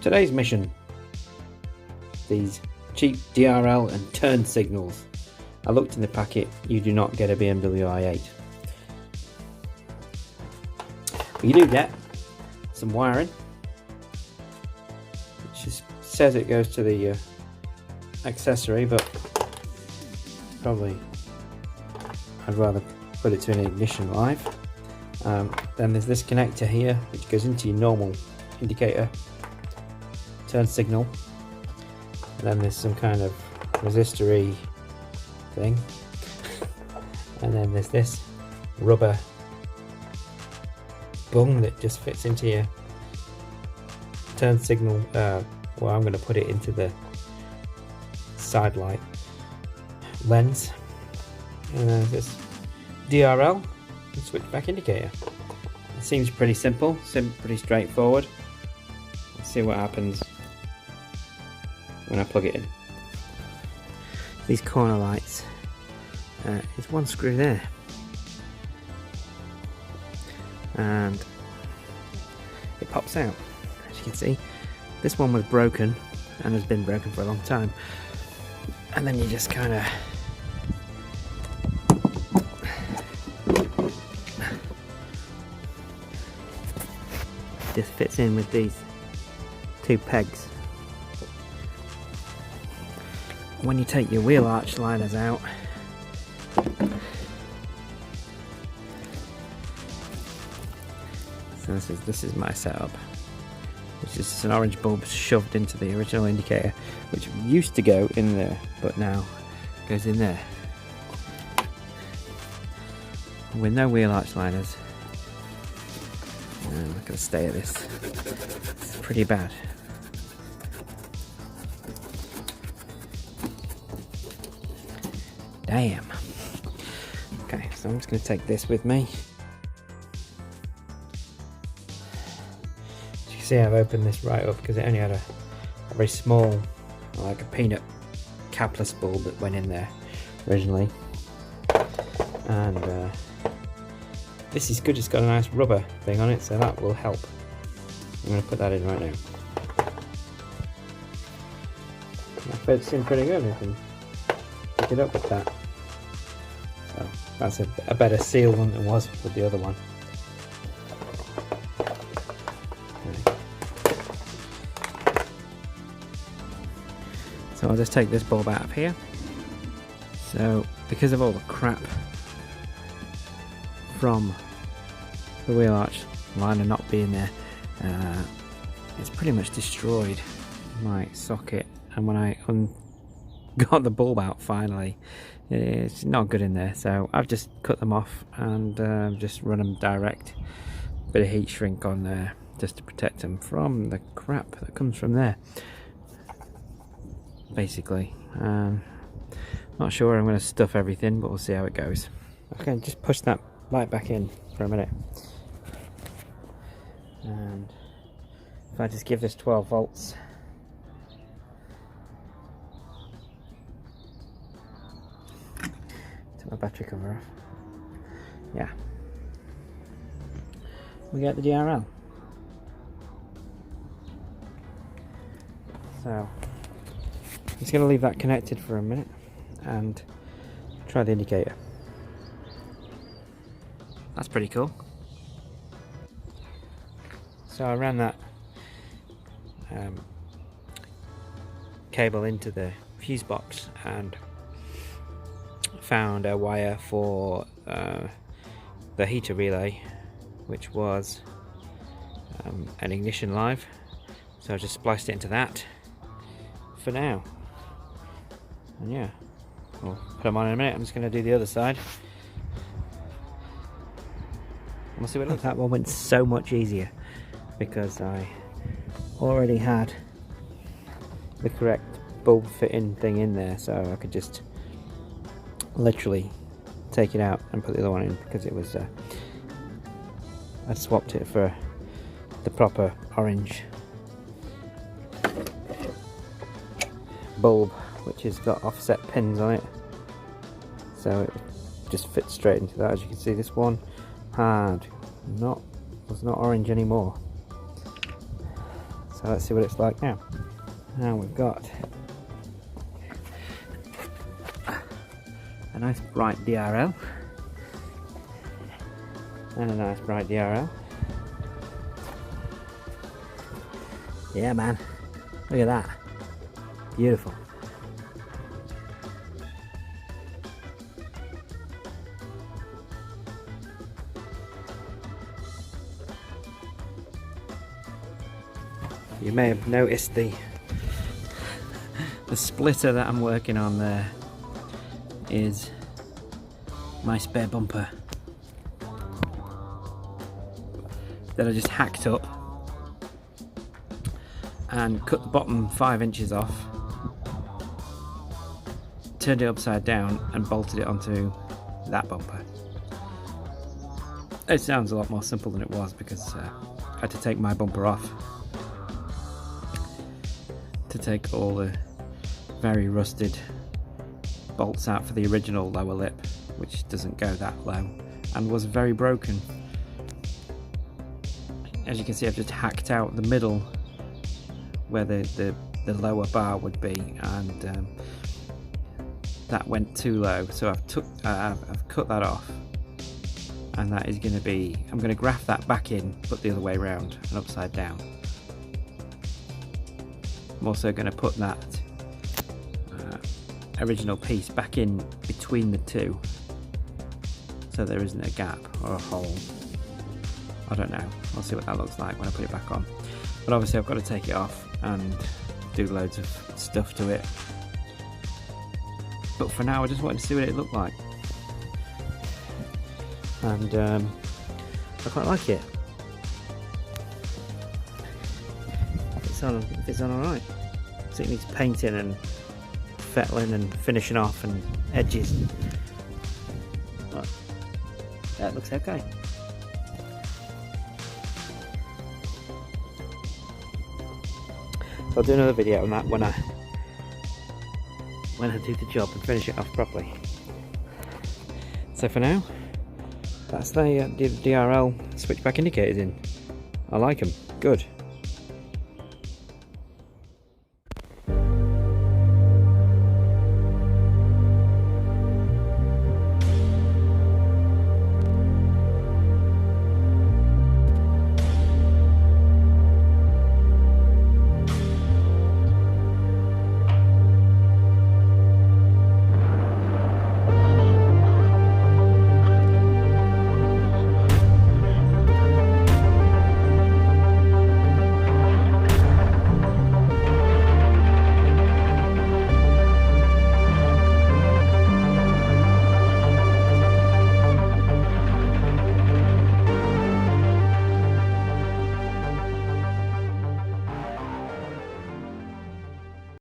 today's mission, these cheap DRL and turn signals. I looked in the packet, you do not get a BMW i8. But you do get some wiring, which says it goes to the accessory, but probably I'd rather put it to an ignition live. Then there's this connector here which goes into your normal indicator turn signal, and then there's some kind of resistor-y thing, and then there's this rubber bung that just fits into your turn signal. Well, I'm going to put it into the side light lens, and there's this DRL and switchback indicator. It seems pretty simple, pretty straightforward. Let's see what happens when I plug it in. These corner lights, there's one screw there, and it pops out. As you can see, this one was broken and has been broken for a long time, and then you just kind of just fits in with these two pegs. When you take your wheel arch liners out, so this is my setup, which is an orange bulb shoved into the original indicator, which used to go in there but now goes in there, with no wheel arch liners. I'm not going to stay at this, it's pretty bad. Damn. Okay, so I'm just going to take this with me. As you can see, I've opened this right up because it only had a very small, like a peanut capless bulb that went in there originally. And this is good, it's got a nice rubber thing on it, so that will help. I'm going to put that in right now. That fits in pretty good, I can pick it up with that. So that's a better seal than it was with the other one. Okay. So I'll just take this bulb out of here. So because of all the crap from the wheel arch liner not being there, it's pretty much destroyed my socket, and when I got the bulb out finally, it's not good in there, so I've just cut them off and just run them direct. Bit of heat shrink on there just to protect them from the crap that comes from there, basically. Not sure I'm going to stuff everything, but we'll see how it goes. Okay, just push that light back in for a minute, and if I just give this 12 volts, take my battery cover off, yeah, we get the DRL. So I'm just going to leave that connected for a minute and try the indicator. That's pretty cool. So I ran that cable into the fuse box and found a wire for the heater relay, which was an ignition live. So I just spliced it into that for now. And yeah, we'll put them on in a minute. I'm just going to do the other side. We'll see what it looks like. That one went so much easier because I already had the correct bulb fitting thing in there, so I could just literally take it out and put the other one in, because it was I swapped it for the proper orange bulb, which has got offset pins on it, so it just fits straight into that. As you can see, this one was not orange anymore, So let's see what it's like now. Now we've got a nice bright DRL and a nice bright DRL. Yeah, man, look at that, beautiful. You may have noticed the splitter that I'm working on there is my spare bumper that I just hacked up and cut the bottom 5 inches off, turned it upside down and bolted it onto that bumper. It sounds a lot more simple than it was because I had to take my bumper off to take all the very rusted bolts out for the original lower lip, which doesn't go that low and was very broken. As you can see, I've just hacked out the middle where the lower bar would be, and that went too low, so I've cut that off, and that is going to be, I'm going to graft that back in but the other way around and upside down. I'm also going to put that original piece back in between the two so there isn't a gap or a hole. I don't know, I'll see what that looks like when I put it back on, but obviously I've got to take it off and do loads of stuff to it, but for now I just wanted to see what it looked like, and I quite like it. It's on alright. So it needs painting and fettling and finishing off and edges, but that looks okay. I'll do another video on that when I do the job and finish it off properly. So for now, that's the DRL switchback indicators in. I like them, good.